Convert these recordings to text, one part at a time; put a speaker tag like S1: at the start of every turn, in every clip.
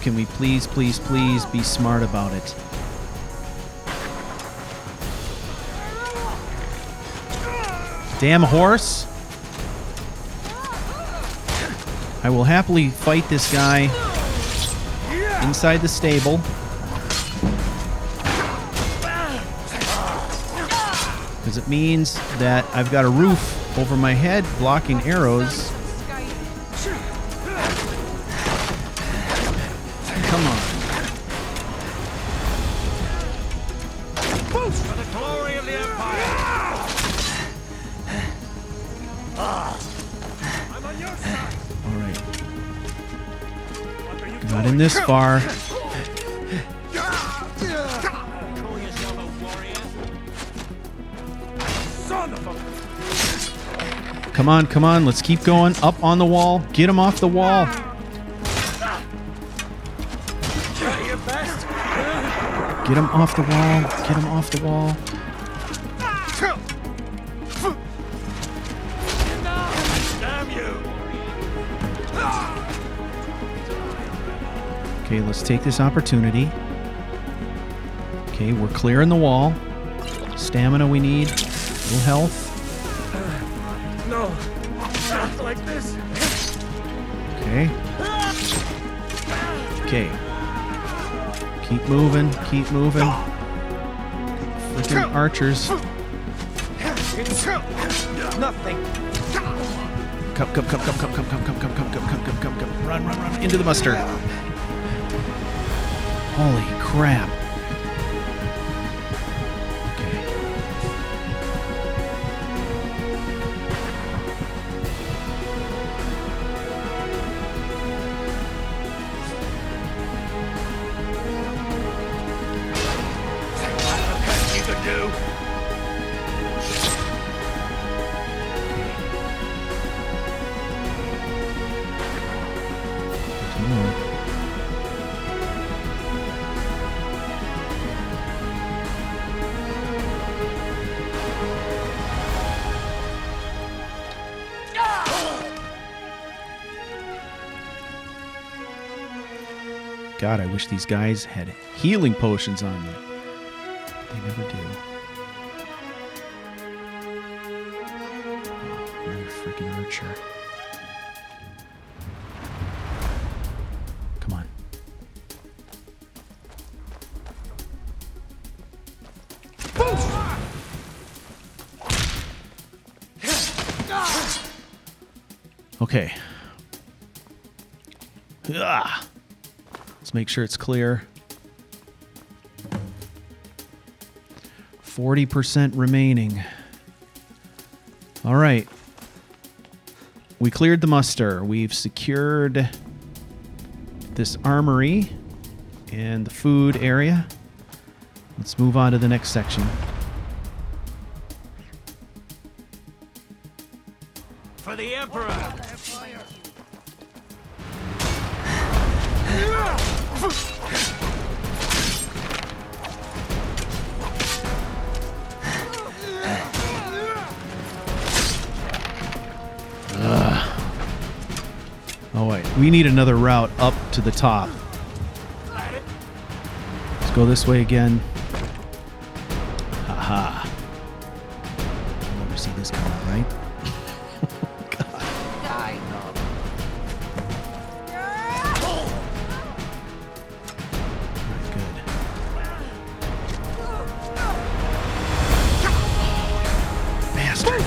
S1: Can we please, please, please be smart about it? Damn horse. I will happily fight this guy inside the stable. Because it means that I've got a roof over my head blocking arrows. Come on.
S2: For the glory of the Empire! I'm on your side!
S1: Alright. Got in this far. Come on, come on. Let's keep going. Up on the wall. Get him off the wall. Get him off the wall. Get him off the wall.
S2: Damn you!
S1: Okay, let's take this opportunity. Okay, we're clearing the wall. Stamina we need. A little health.
S2: No, not like this.
S1: Okay. Okay. Keep moving. Keep moving. Freaking archers.
S2: Nothing.
S1: Come. Run. Into the mustard. Holy crap. Okay.
S2: You can do.
S1: God, I wish these guys had healing potions on them. They never do. Oh, another freaking archer. Come on. Okay. Ah. Let's make sure it's clear. 40% remaining. All right. We cleared the muster. We've secured this armory and the food area. Let's move on to the next section.
S2: For the Emperor!
S1: Oh, wait. We need another route up to the top. Let's go this way again. Haha. You'll never see this coming, right? God.
S3: I know.
S1: Alright, good. Bastard.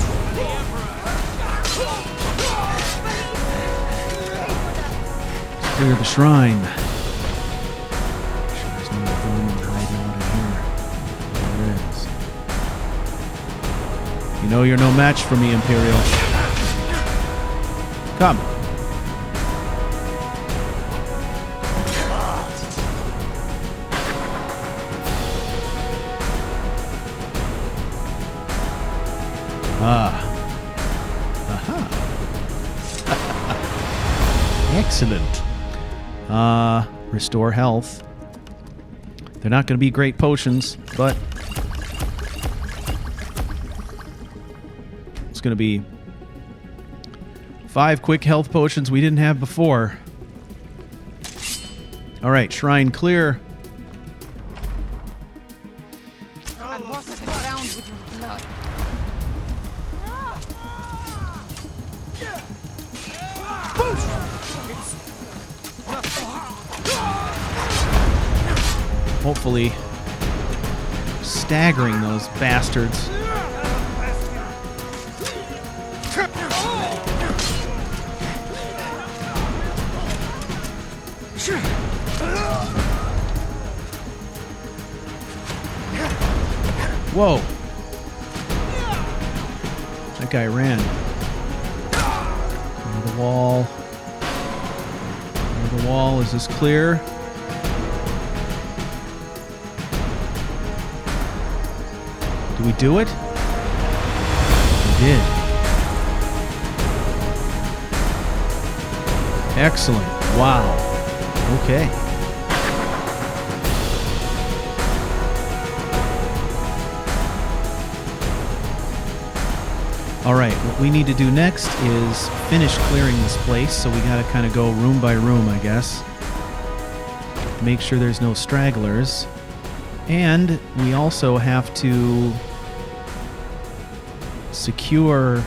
S1: Clear the shrine. Sure there's no room hiding out in here. There is. You know you're no match for me, Imperial. Come. Aha. Excellent. Restore health. They're not going to be great potions, but it's going to be 5 quick health potions we didn't have before. All right, shrine clear.
S3: I wash the ground with your blood.
S1: Hopefully staggering those bastards. Whoa. That guy ran. Near the wall. Near the wall. Is this clear? Did we do it? We did. Excellent. Wow. Okay. All right, what we need to do next is finish clearing this place, so we got to kind of go room by room, I guess. Make sure there's no stragglers. And we also have to secure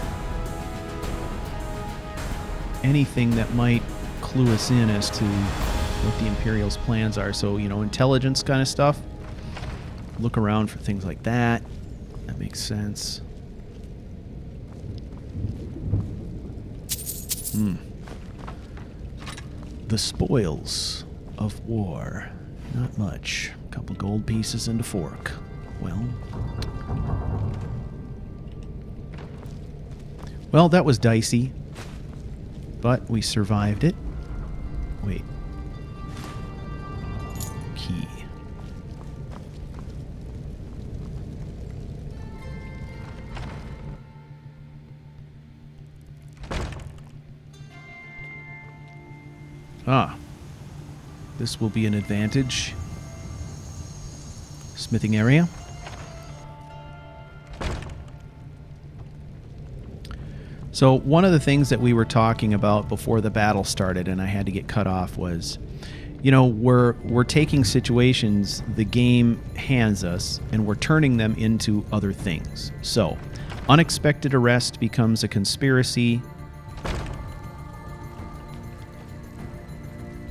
S1: anything that might clue us in as to what the Imperial's plans are. So, you know, intelligence kind of stuff. Look around for things like that. That makes sense. The spoils of war. Not much. A couple gold pieces and a fork. Well, that was dicey. But we survived it. Wait. Key. Ah. This will be an advantage. Smithing area. So one of the things that we were talking about before the battle started and I had to get cut off was, you know, we're taking situations the game hands us and we're turning them into other things. So, unexpected arrest becomes a conspiracy.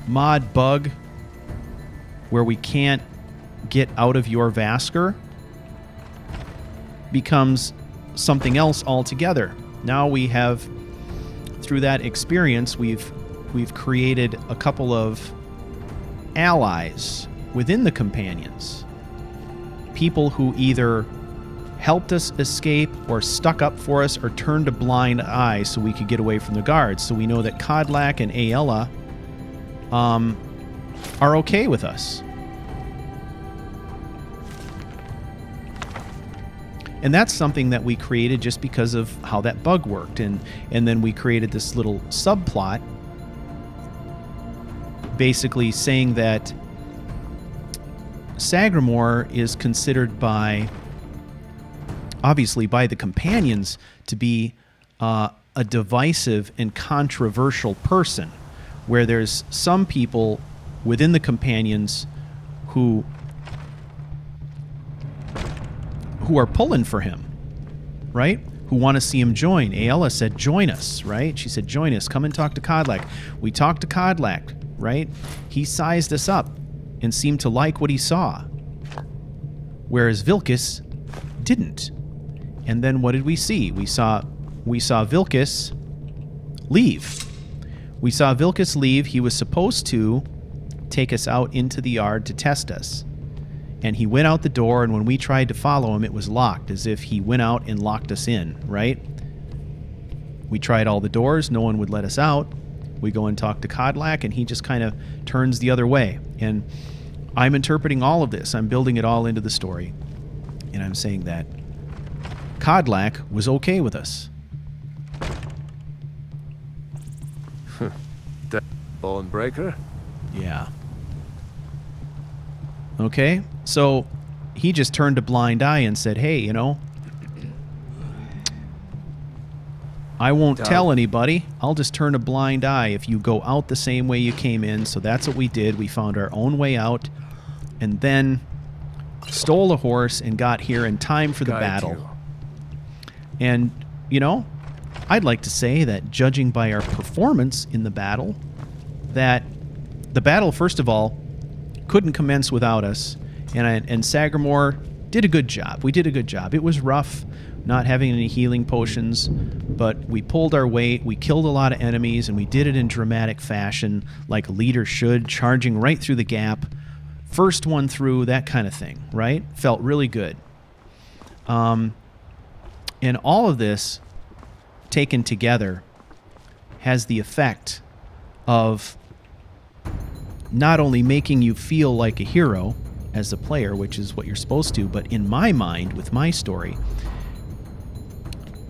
S1: Mod bug where we can't get out of your Vasker becomes something else altogether. Now we have, through that experience, we've created a couple of allies within the companions. People who either helped us escape or stuck up for us or turned a blind eye so we could get away from the guards. So we know that Kodlak and Aella are okay with us. And that's something that we created just because of how that bug worked. And then we created this little subplot basically saying that Sagramore is considered obviously by the companions to be a divisive and controversial person, where there's some people within the companions who are pulling for him, right? Who want to see him join. Aella said, join us, right? She said, join us. Come and talk to Kodlak. We talked to Kodlak, right? He sized us up and seemed to like what he saw. Whereas Vilkas didn't. And then what did we see? We saw Vilkas leave. We saw Vilkas leave. He was supposed to take us out into the yard to test us. And he went out the door, and when we tried to follow him, it was locked, as if he went out and locked us in, right? We tried all the doors. No one would let us out. We go and talk to Kodlak, and he just kind of turns the other way. And I'm interpreting all of this. I'm building it all into the story. And I'm saying that Kodlak was okay with us.
S2: That bone breaker?
S1: Yeah. Okay, so he just turned a blind eye and said, hey, you know, I won't tell anybody. I'll just turn a blind eye if you go out the same way you came in. So that's what we did. We found our own way out and then stole a horse and got here in time for the battle. And, you know, I'd like to say that judging by our performance in the battle, that the battle, first of all, couldn't commence without us. And Sagramore did a good job. We did a good job. It was rough not having any healing potions, but we pulled our weight, we killed a lot of enemies, and we did it in dramatic fashion, like a leader should, charging right through the gap, first one through, that kind of thing, right? Felt really good. And all of this, taken together, has the effect of not only making you feel like a hero as a player, which is what you're supposed to, but in my mind, with my story,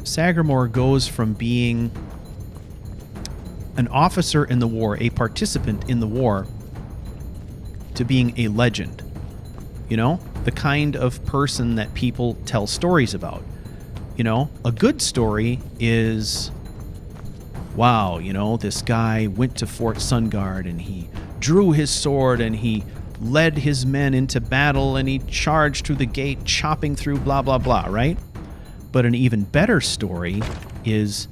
S1: Sagramore goes from being an officer in the war, a participant in the war, to being a legend. You know, the kind of person that people tell stories about. You know, a good story is, wow, you know, this guy went to Fort Sungard and he drew his sword and he led his men into battle and he charged through the gate, chopping through blah, blah, blah, right? But an even better story is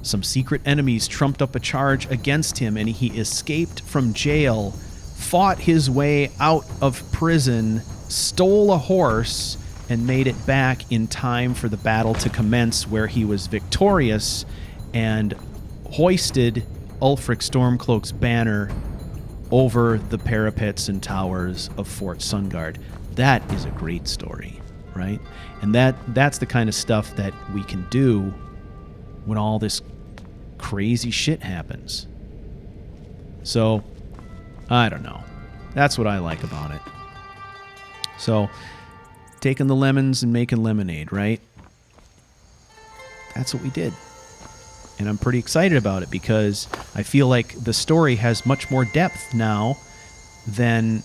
S1: some secret enemies trumped up a charge against him and he escaped from jail, fought his way out of prison, stole a horse, and made it back in time for the battle to commence, where he was victorious and hoisted Ulfric Stormcloak's banner over the parapets and towers of Fort Sungard. That is a great story, right? And that's the kind of stuff that we can do when all this crazy shit happens. So, I don't know. That's what I like about it. So, taking the lemons and making lemonade, right? That's what we did. And I'm pretty excited about it because I feel like the story has much more depth now than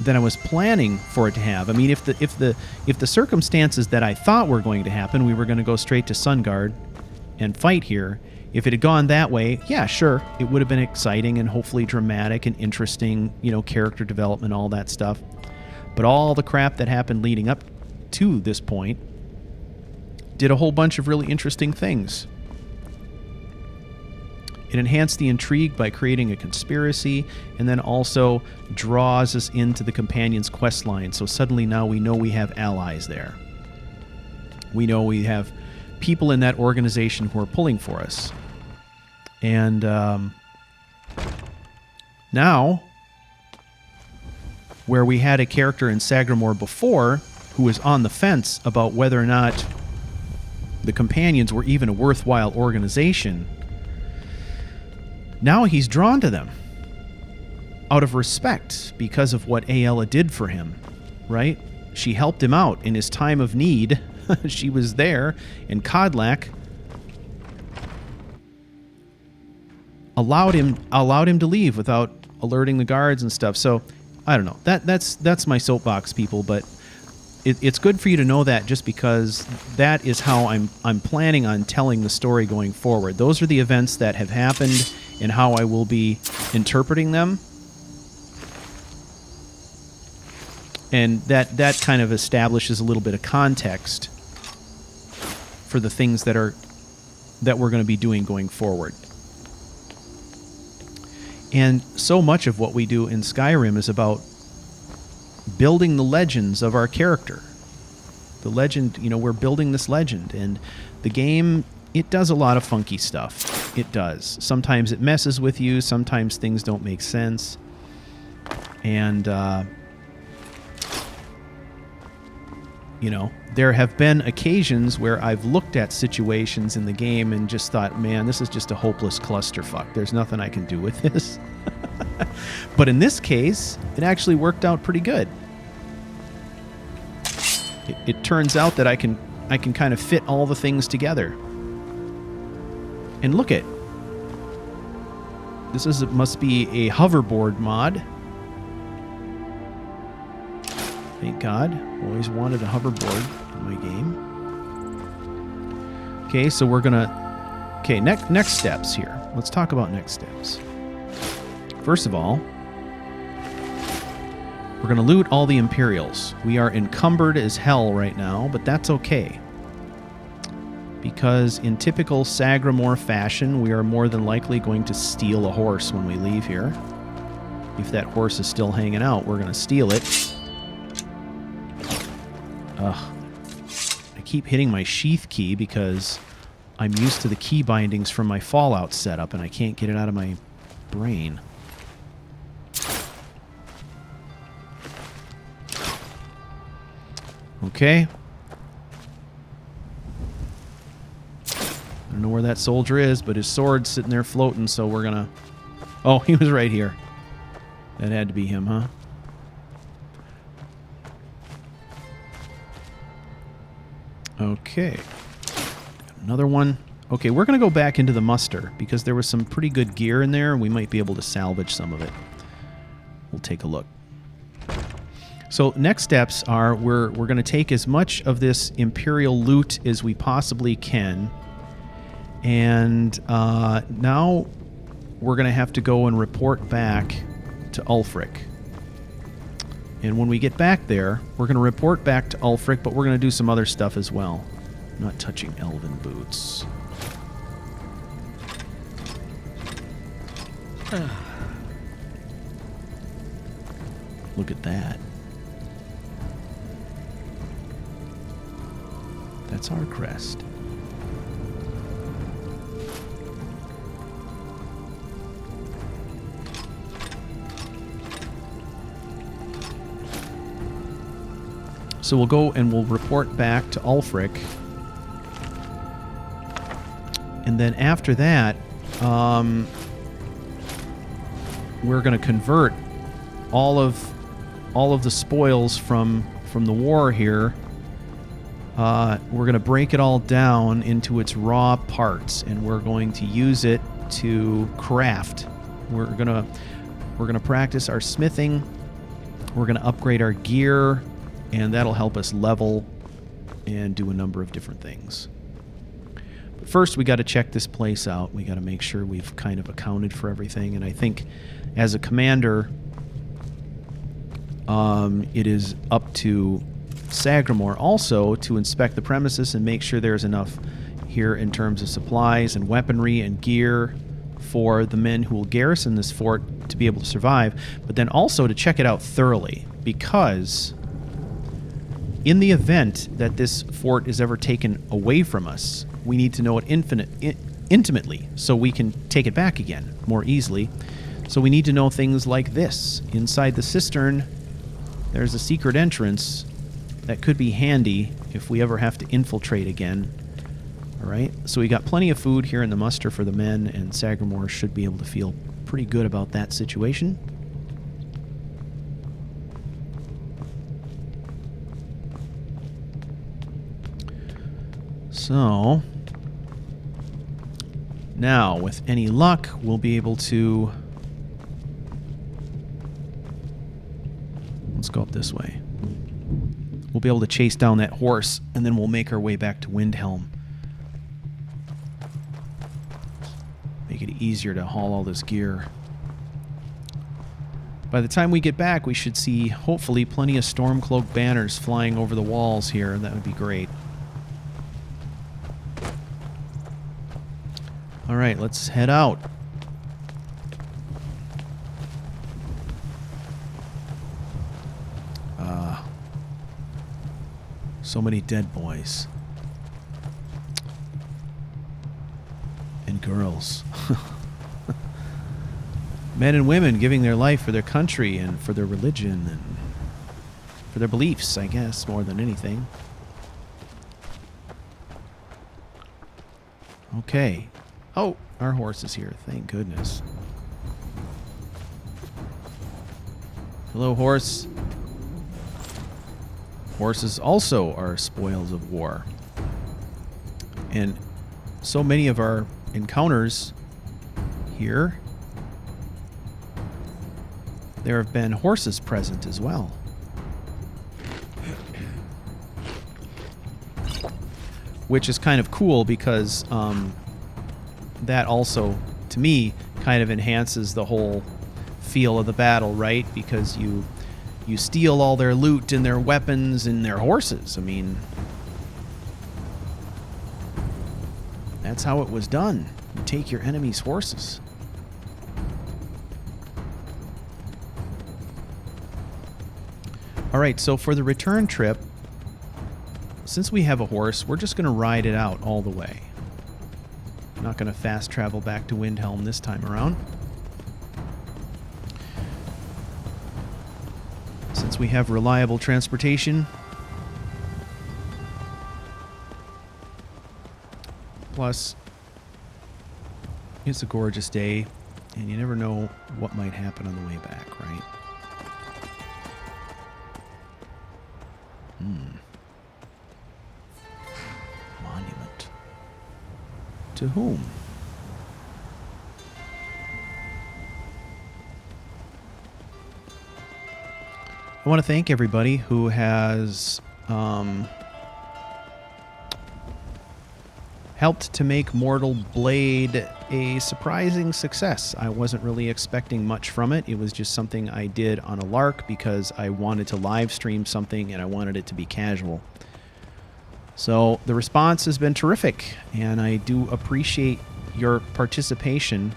S1: I was planning for it to have. I mean, if the circumstances that I thought were going to happen, we were going to go straight to Sungard and fight here. If it had gone that way, yeah, sure, it would have been exciting and hopefully dramatic and interesting, you know, character development, all that stuff. But all the crap that happened leading up to this point did a whole bunch of really interesting things. It enhanced the intrigue by creating a conspiracy, and then also draws us into the companion's quest line. So suddenly now we know we have allies there. We know we have people in that organization who are pulling for us. And now, where we had a character in Sagramore before who was on the fence about whether or not the companions were even a worthwhile organization, now he's drawn to them out of respect because of what Aella did for him, right? She helped him out in his time of need. She was there, and Kodlak allowed him to leave without alerting the guards and stuff. So I don't know. That's my soapbox, people, but it's good for you to know that, just because that is how I'm planning on telling the story going forward. Those are the events that have happened and how I will be interpreting them. And that kind of establishes a little bit of context for the things that we're going to be doing going forward. And so much of what we do in Skyrim is about building the legends of our character. The legend, you know, we're building this legend, and the game, it does a lot of funky stuff. It does. Sometimes it messes with you, sometimes things don't make sense. And, you know, there have been occasions where I've looked at situations in the game and just thought, man, this is just a hopeless clusterfuck. There's nothing I can do with this. But in this case, it actually worked out pretty good. It turns out that I can kind of fit all the things together. And look it. Must be a hoverboard mod. Thank God. Always wanted a hoverboard in my game. Okay, so we're gonna... Okay, next steps here. Let's talk about next steps. First of all, we're gonna loot all the Imperials. We are encumbered as hell right now, but that's okay. Because in typical Sagramore fashion, we are more than likely going to steal a horse when we leave here. If that horse is still hanging out, we're gonna steal it. Ugh. I keep hitting my sheath key because I'm used to the key bindings from my Fallout setup and I can't get it out of my brain. Okay. I don't know where that soldier is, but his sword's sitting there floating, so we're gonna... Oh, he was right here. That had to be him, huh? Okay. Another one. Okay, we're going to go back into the muster because there was some pretty good gear in there and we might be able to salvage some of it. We'll take a look. So next steps are we're going to take as much of this Imperial loot as we possibly can. And now we're going to have to go and report back to Ulfric. And when we get back there, we're going to report back to Ulfric, but we're going to do some other stuff as well. I'm not touching elven boots. Look at that. That's our crest. So we'll go and we'll report back to Ulfric. And then after that, we're going to convert all of the spoils from the war here. We're going to break it all down into its raw parts, and we're going to use it to craft. We're going to practice our smithing. We're going to upgrade our gear. And that'll help us level and do a number of different things. But first, we got to check this place out. We got to make sure we've kind of accounted for everything. And I think as a commander, it is up to Sagramore also to inspect the premises and make sure there's enough here in terms of supplies and weaponry and gear for the men who will garrison this fort to be able to survive, but then also to check it out thoroughly, because in the event that this fort is ever taken away from us, we need to know it intimately so we can take it back again more easily. So we need to know things like this. Inside the cistern, there's a secret entrance that could be handy if we ever have to infiltrate again. All right, so we got plenty of food here in the muster for the men, and Sagramore should be able to feel pretty good about that situation. So, now, with any luck, we'll be able to... Let's go up this way. We'll be able to chase down that horse, and then we'll make our way back to Windhelm. Make it easier to haul all this gear. By the time we get back, we should see, hopefully, plenty of Stormcloak banners flying over the walls here. That would be great. All right, let's head out. So many dead boys. And girls. Men and women giving their life for their country and for their religion and for their beliefs, I guess, more than anything. Okay. Oh, our horse is here. Thank goodness. Hello, horse. Horses also are spoils of war. And so many of our encounters here, there have been horses present as well. which is kind of cool because that also, to me, kind of enhances the whole feel of the battle, right? Because you steal all their loot and their weapons and their horses. I mean, that's how it was done. You take your enemy's horses. All right, so for the return trip, since we have a horse, we're just going to ride it out all the way. Not going to fast travel back to Windhelm this time around. Since we have reliable transportation. Plus, it's a gorgeous day, and you never know what might happen on the way back, right? Monument. To whom? I want to thank everybody who has helped to make Mortal Blade a surprising success. I wasn't really expecting much from it. It was just something I did on a lark because I wanted to live stream something and I wanted it to be casual. So the response has been terrific, and I do appreciate your participation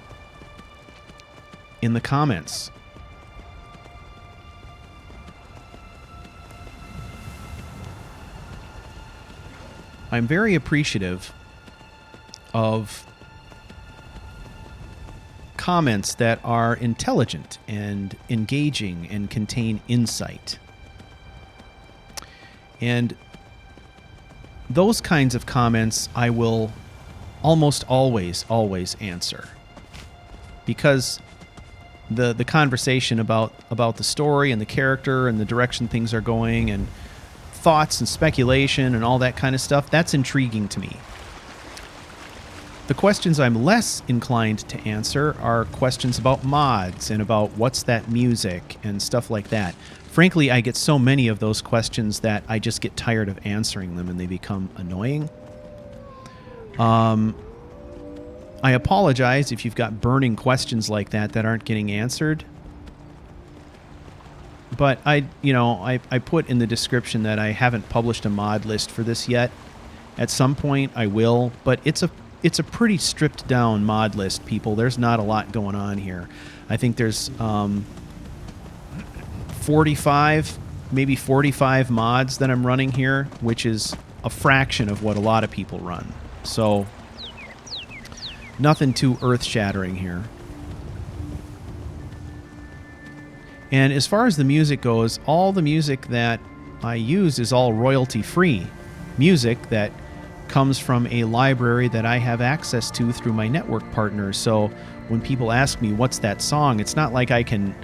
S1: in the comments. I'm very appreciative of comments that are intelligent and engaging and contain insight. And those kinds of comments I will almost always answer. Because the conversation about the story and the character and the direction things are going and thoughts and speculation and all that kind of stuff, that's intriguing to me. The questions I'm less inclined to answer are questions about mods and about what's that music and stuff like that. Frankly, I get so many of those questions that I just get tired of answering them and they become annoying. I apologize if you've got burning questions like that aren't getting answered. But I put in the description that I haven't published a mod list for this yet. At some point I will, but it's a pretty stripped down mod list, people. There's not a lot going on here. I think there's 45, maybe 45 mods that I'm running here, which is a fraction of what a lot of people run. So nothing too earth-shattering here. And as far as the music goes, all the music that I use is all royalty-free music that comes from a library that I have access to through my network partners. So when people ask me what's that song, it's not like I can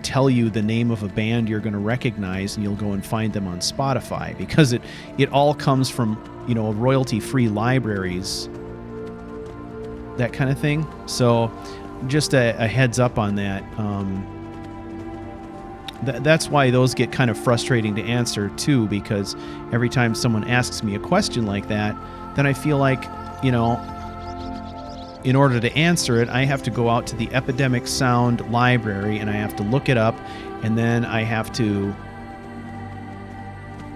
S1: tell you the name of a band you're going to recognize and you'll go and find them on Spotify, because it all comes from, royalty-free libraries, that kind of thing. So just a heads up on that. That's why those get kind of frustrating to answer too, because every time someone asks me a question like that, then I feel like, in order to answer it, I have to go out to the Epidemic Sound library and I have to look it up, and then I have to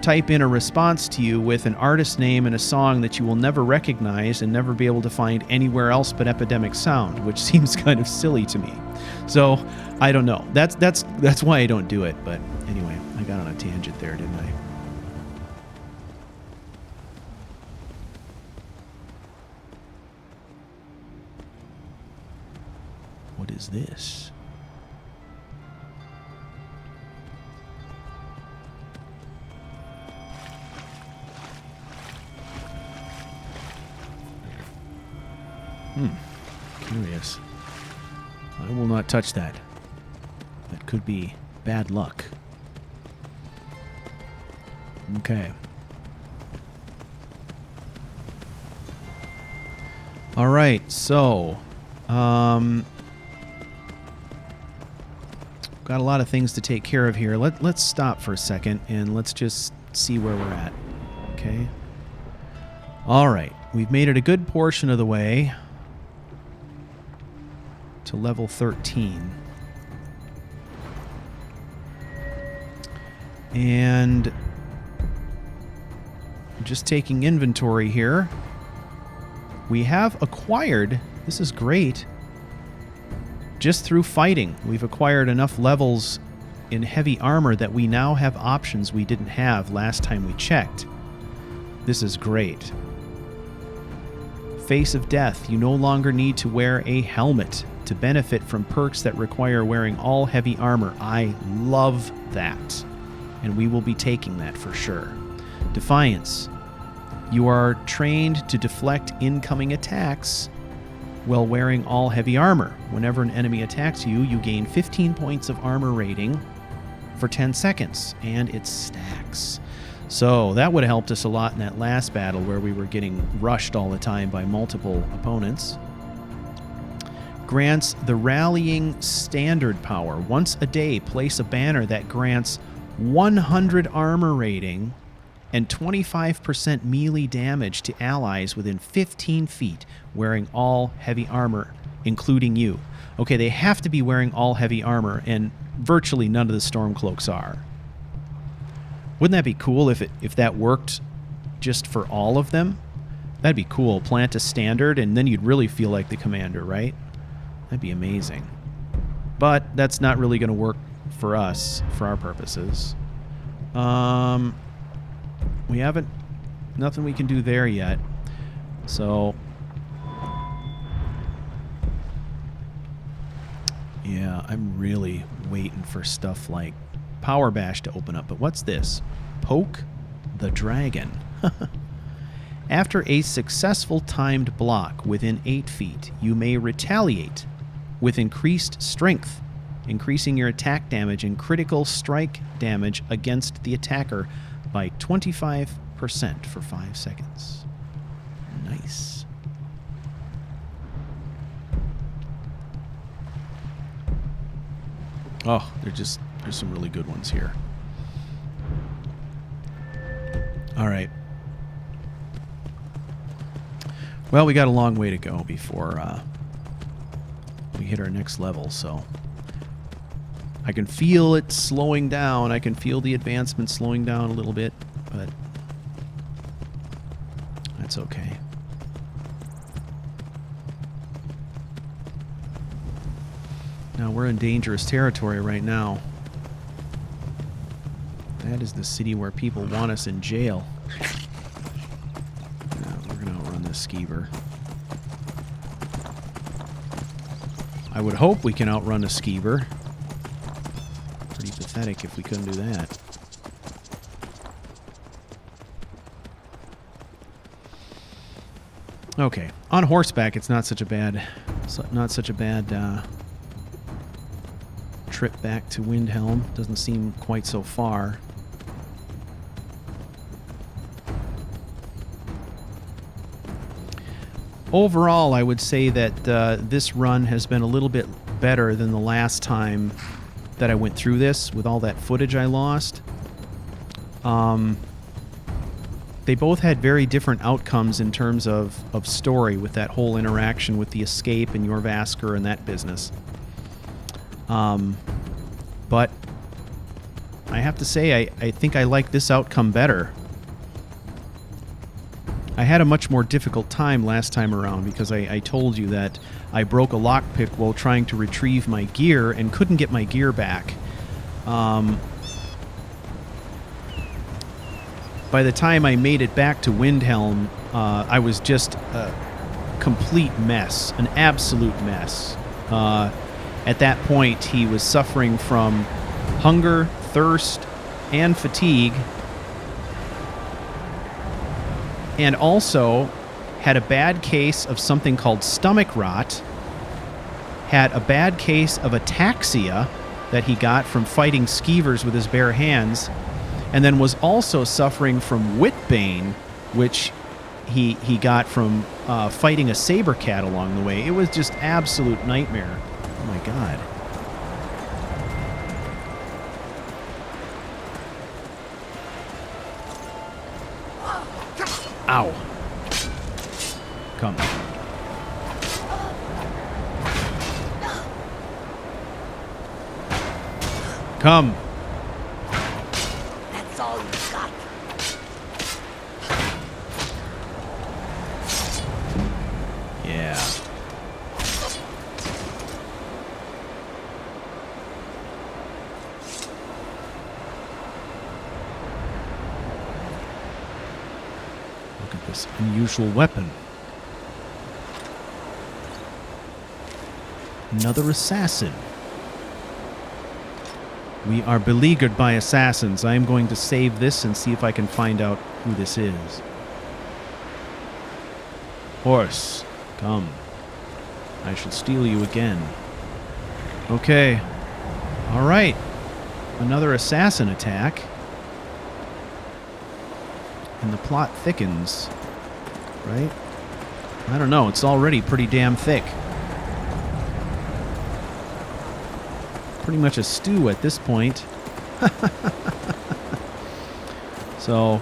S1: type in a response to you with an artist name and a song that you will never recognize and never be able to find anywhere else but Epidemic Sound, which seems kind of silly to me. So I don't know. That's why I don't do it. But anyway, I got on a tangent there, didn't I? What is this? Curious. I will not touch that. That could be bad luck. Okay. All right, so got a lot of things to take care of here. Let's stop for a second and let's just see where we're at. Okay. All right. We've made it a good portion of the way to level 13. And just taking inventory here. We have acquired, this is great, just through fighting, we've acquired enough levels in heavy armor that we now have options we didn't have last time we checked. This is great. Face of Death. You no longer need to wear a helmet to benefit from perks that require wearing all heavy armor. I love that. And we will be taking that for sure. Defiance. You are trained to deflect incoming attacks while wearing all heavy armor. Whenever an enemy attacks you, you gain 15 points of armor rating for 10 seconds, and it stacks. So that would have helped us a lot in that last battle where we were getting rushed all the time by multiple opponents. Grants the rallying standard power. Once a day, place a banner that grants 100 armor rating and 25% melee damage to allies within 15 feet wearing all heavy armor, including you. Okay, they have to be wearing all heavy armor, and virtually none of the Stormcloaks are. Wouldn't that be cool if that worked just for all of them? That'd be cool. Plant a standard, and then you'd really feel like the commander, right? That'd be amazing. But that's not really going to work for us, for our purposes. We haven't... Nothing we can do there yet. So... yeah, I'm really waiting for stuff like Power Bash to open up. But what's this? Poke the Dragon. After a successful timed block within 8 feet, you may retaliate with increased strength, increasing your attack damage and critical strike damage against the attacker by 25% for 5 seconds. Nice. Oh, there's some really good ones here. All right. Well, we got a long way to go before we hit our next level, so I can feel it slowing down. I can feel the advancement slowing down a little bit, but that's okay. Now, we're in dangerous territory right now. That is the city where people want us in jail. We're going to outrun this skeever. I would hope we can outrun a skeever. Pretty pathetic if we couldn't do that. Okay, on horseback, it's not such a bad, trip back to Windhelm. Doesn't seem quite so far. Overall, I would say that this run has been a little bit better than the last time that I went through this with all that footage I lost. They both had very different outcomes in terms of story with that whole interaction with the escape and your Vasker and that business. But I have to say, I think I like this outcome better. I had a much more difficult time last time around because I told you that I broke a lockpick while trying to retrieve my gear and couldn't get my gear back. By the time I made it back to Windhelm, I was just a complete mess, an absolute mess. At that point, he was suffering from hunger, thirst, and fatigue, and also had a bad case of something called stomach rot, had a bad case of ataxia that he got from fighting skeevers with his bare hands, and then was also suffering from witbane, which he got from fighting a saber cat along the way. It was just absolute nightmare. Oh my god. Ow. Come. Come.
S3: That's all you got.
S1: Yeah. Look at this unusual weapon. Another assassin. We are beleaguered by assassins. I am going to save this and see if I can find out who this is. Horse, come. I shall steal you again. Okay. All right. Another assassin attack. And the plot thickens. Right? I don't know. It's already pretty damn thick. Pretty much a stew at this point. So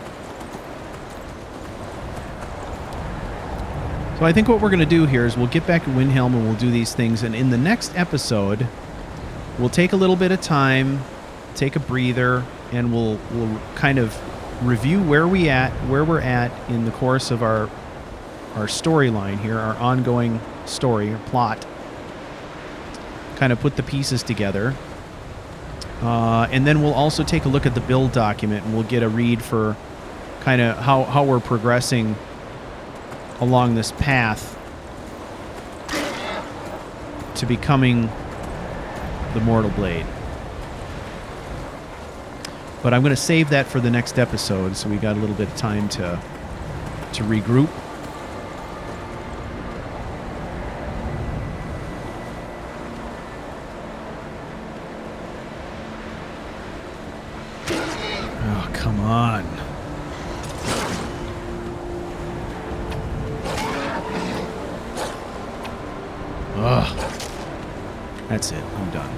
S1: I think what we're going to do here is we'll get back to Windhelm and we'll do these things. And in the next episode, we'll take a little bit of time, take a breather, and we'll kind of review where we're at in the course of our storyline here, our ongoing story or plot. Kind of put the pieces together. And then we'll also take a look at the build document and we'll get a read for kind of how we're progressing along this path to becoming the Mortal Blade. But I'm going to save that for the next episode, so we got a little bit of time to regroup. Oh, come on. Ugh. That's it. I'm done.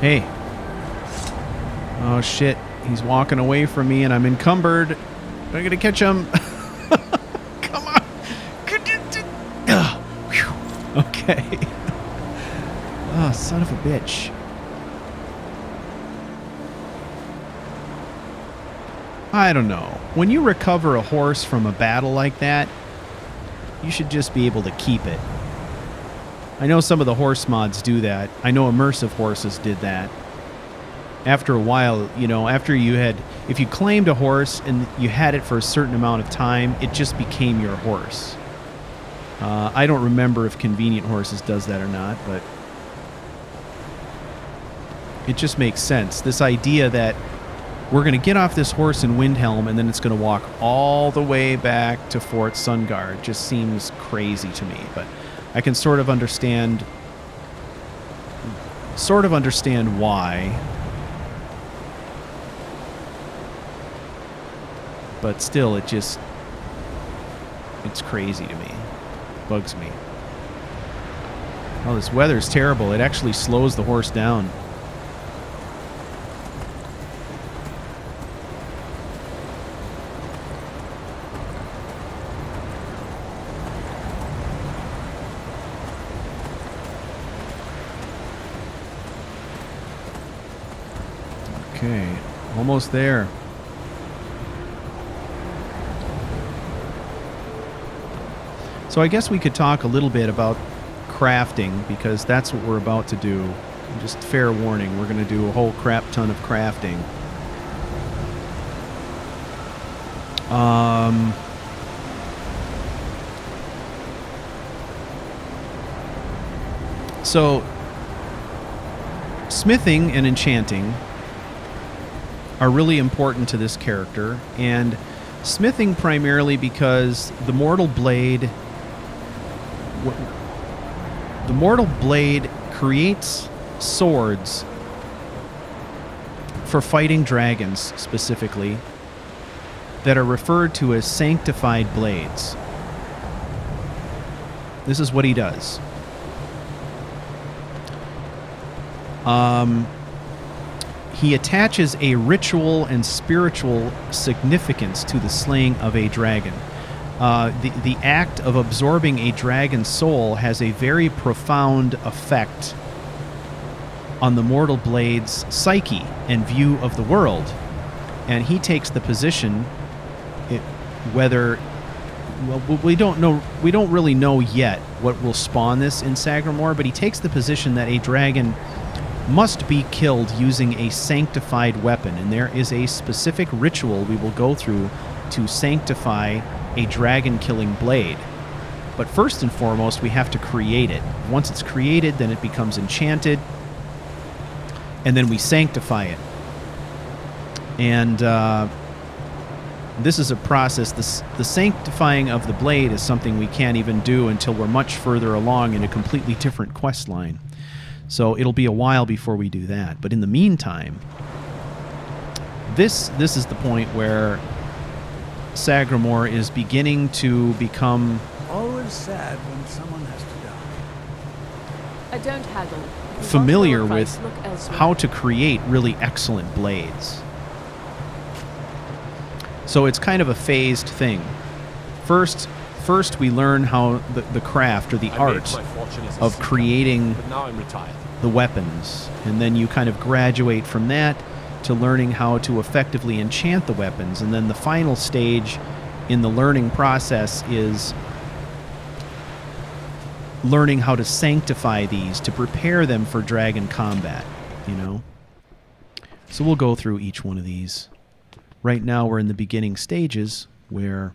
S1: Hey. Oh, shit. He's walking away from me, and I'm encumbered. I'm going to catch him. Come on. Okay. Oh, son of a bitch. I don't know. When you recover a horse from a battle like that, you should just be able to keep it. I know some of the horse mods do that. I know immersive horses did that. After a while, you know, if you claimed a horse and you had it for a certain amount of time, it just became your horse. I don't remember if Convenient Horses does that or not, but it just makes sense. This idea that we're going to get off this horse in Windhelm and then it's going to walk all the way back to Fort Sungard just seems crazy to me, but I can sort of understand why. But still, it's crazy to me. Bugs me. Oh, this weather's terrible. It actually slows the horse down. Okay, almost there. So I guess we could talk a little bit about crafting, because that's what we're about to do. Just fair warning, we're going to do a whole crap ton of crafting. So smithing and enchanting are really important to this character, and smithing primarily because the Mortal Blade creates swords for fighting dragons specifically that are referred to as sanctified blades. this is what he does. He attaches a ritual and spiritual significance to the slaying of a dragon. The act of absorbing a dragon's soul has a very profound effect on the mortal blade's psyche and view of the world. And he takes the position, we don't really know yet what will spawn this in Sagramore, but he takes the position that a dragon must be killed using a sanctified weapon, and there is a specific ritual we will go through to sanctify a dragon-killing blade. But first and foremost, we have to create it. Once it's created, then it becomes enchanted, and then we sanctify it. And this is a process. The sanctifying of the blade is something we can't even do until we're much further along in a completely different quest line. So it'll be a while before we do that. But in the meantime, this is the point where Sagramore is beginning to become
S2: Always sad when someone has to die.
S3: I don't haggle.
S1: familiar with how to create really excellent blades. So it's kind of a phased thing. First we learn how the craft or the art of creating the weapons, and then you kind of graduate from that to learning how to effectively enchant the weapons, and then the final stage in the learning process is learning how to sanctify these to prepare them for dragon combat, you know? So we'll go through each one of these. Right now we're in the beginning stages where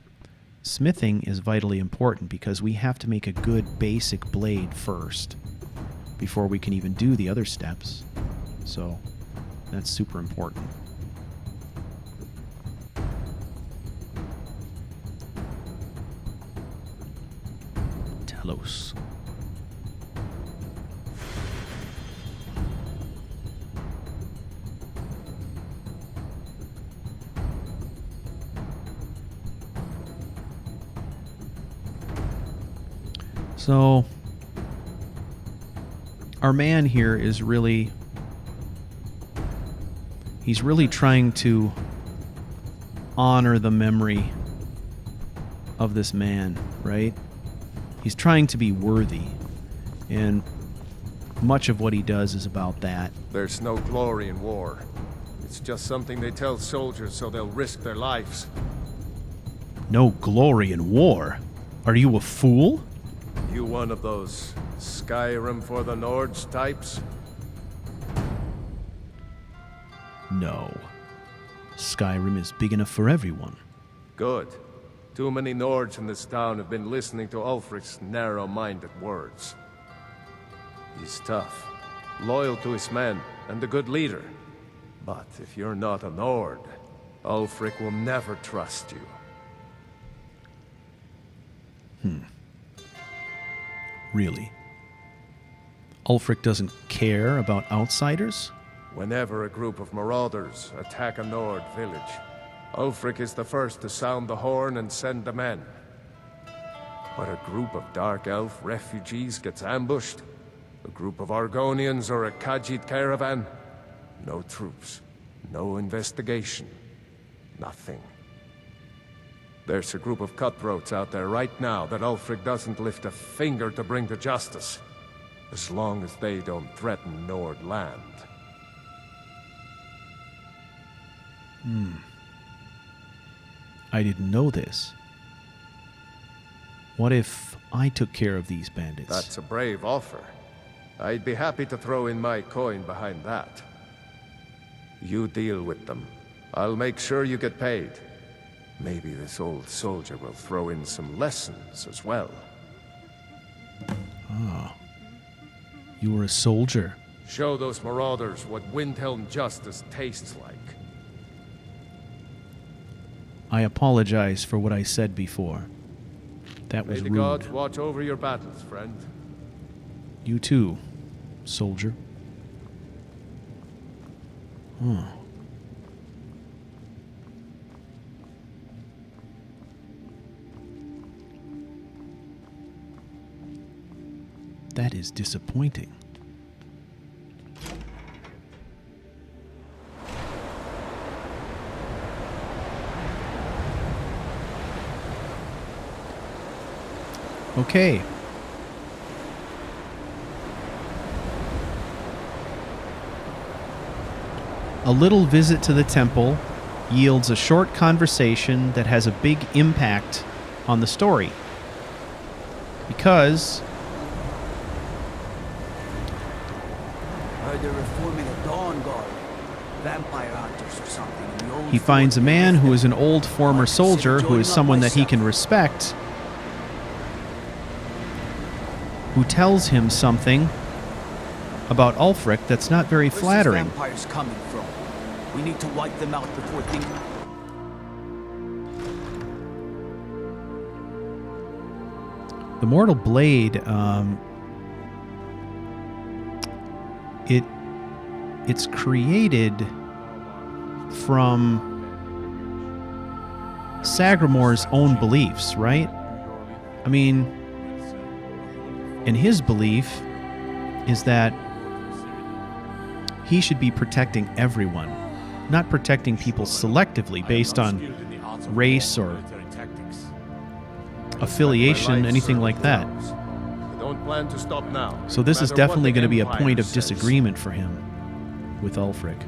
S1: smithing is vitally important because we have to make a good basic blade first before we can even do the other steps. So that's super important. Telos. So, our man here is really... he's really trying to honor the memory of this man, right? He's trying to be worthy, and much of what he does is about that.
S4: There's no glory in war. It's just something they tell soldiers so they'll risk their lives.
S1: No glory in war? Are you a fool?
S4: You one of those Skyrim for the Nords types?
S1: No. Skyrim is big enough for everyone.
S4: Good. Too many Nords in this town have been listening to Ulfric's narrow-minded words. He's tough, loyal to his men, and a good leader. But if you're not a Nord, Ulfric will never trust you.
S1: Really? Ulfric doesn't care about outsiders?
S4: Whenever a group of marauders attack a Nord village, Ulfric is the first to sound the horn and send the men. But a group of Dark Elf refugees gets ambushed, a group of Argonians or a Khajiit caravan, no troops, no investigation, nothing. There's a group of cutthroats out there right now that Ulfric doesn't lift a finger to bring to justice, as long as they don't threaten Nord land.
S1: I didn't know this. What if I took care of these bandits?
S4: That's a brave offer. I'd be happy to throw in my coin behind that. You deal with them. I'll make sure you get paid. Maybe this old soldier will throw in some lessons as well.
S1: You were a soldier.
S4: Show those marauders what Windhelm justice tastes like.
S1: I apologize for what I said before. That was
S4: May the
S1: rude.
S4: gods watch over your battles, friend.
S1: You too, soldier. That is disappointing. Okay. A little visit to the temple yields a short conversation that has a big impact on the story. Because
S2: Heard they're reforming a Dawn Guard. Vampire hunters or something. in the old
S1: he finds a
S2: fort.
S1: man who is an old former soldier who is someone that he can respect, who tells him something about Ulfric that's not very
S2: Where's
S1: flattering.
S2: these vampires coming from? We need to wipe them out before things...
S1: The Mortal Blade, it's created from Sagramor's own beliefs, right? I mean, and his belief is that he should be protecting everyone, not protecting people selectively based on race or affiliation, anything like that.
S4: I don't plan to stop now.
S1: So this is
S4: no matter what
S1: definitely
S4: the
S1: going to be a
S4: Empire
S1: point of
S4: says.
S1: disagreement for him with Ulfric.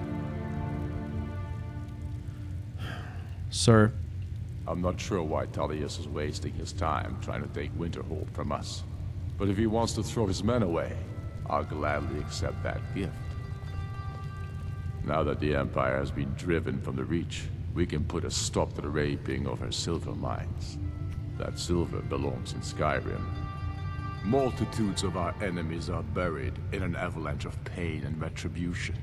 S1: Sir,
S5: I'm not sure why Tullius is wasting his time trying to take Winterhold from us. But if he wants to throw his men away, I'll gladly accept that gift. Now that the Empire has been driven from the Reach, we can put a stop to the raping of her silver mines. That silver belongs in Skyrim. Multitudes of our enemies are buried in an avalanche of pain and retribution,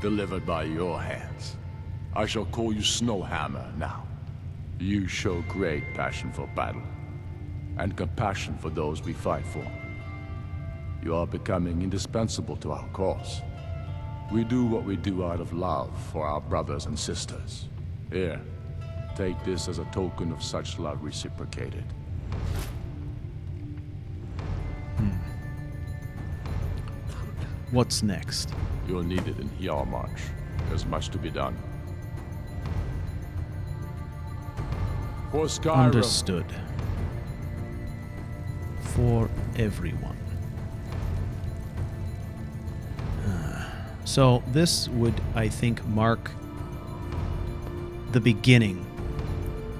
S5: delivered by your hands. I shall call you Snowhammer now. You show great passion for battle, and compassion for those we fight for. You are becoming indispensable to our cause. We do what we do out of love for our brothers and sisters. Here, take this as a token of such love reciprocated.
S1: what's next?
S5: You're needed in Hjalmarch. There's much to be done. For Skyrim.
S1: Understood. For everyone. So this would, I think, mark the beginning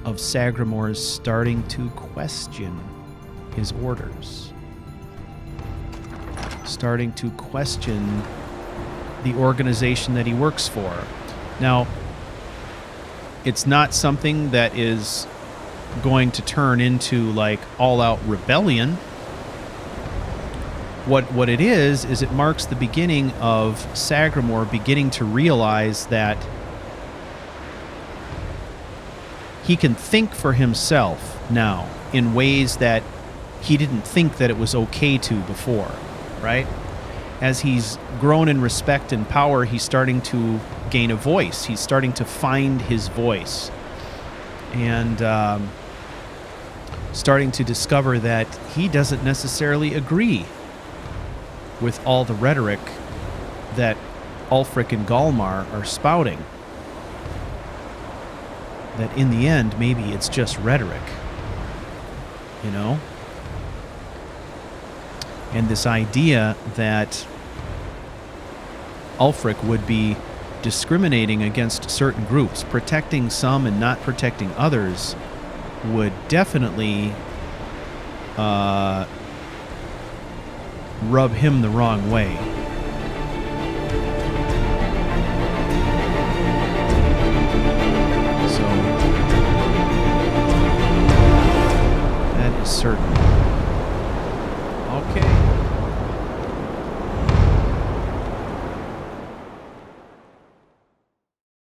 S1: of Sagramor's starting to question his orders. Starting to question the organization that he works for. Now, it's not something that is going to turn into like all-out rebellion. What it is it marks the beginning of Sagramor beginning to realize that he can think for himself now in ways that he didn't think that it was okay to before, right? As he's grown in respect and power, he's starting to gain a voice. He's starting to find his voice. And starting to discover that he doesn't necessarily agree with all the rhetoric that Ulfric and Galmar are spouting. That in the end, maybe it's just rhetoric. You know? And this idea that Ulfric would be discriminating against certain groups, protecting some and not protecting others, would definitely rub him the wrong way. So that is certain.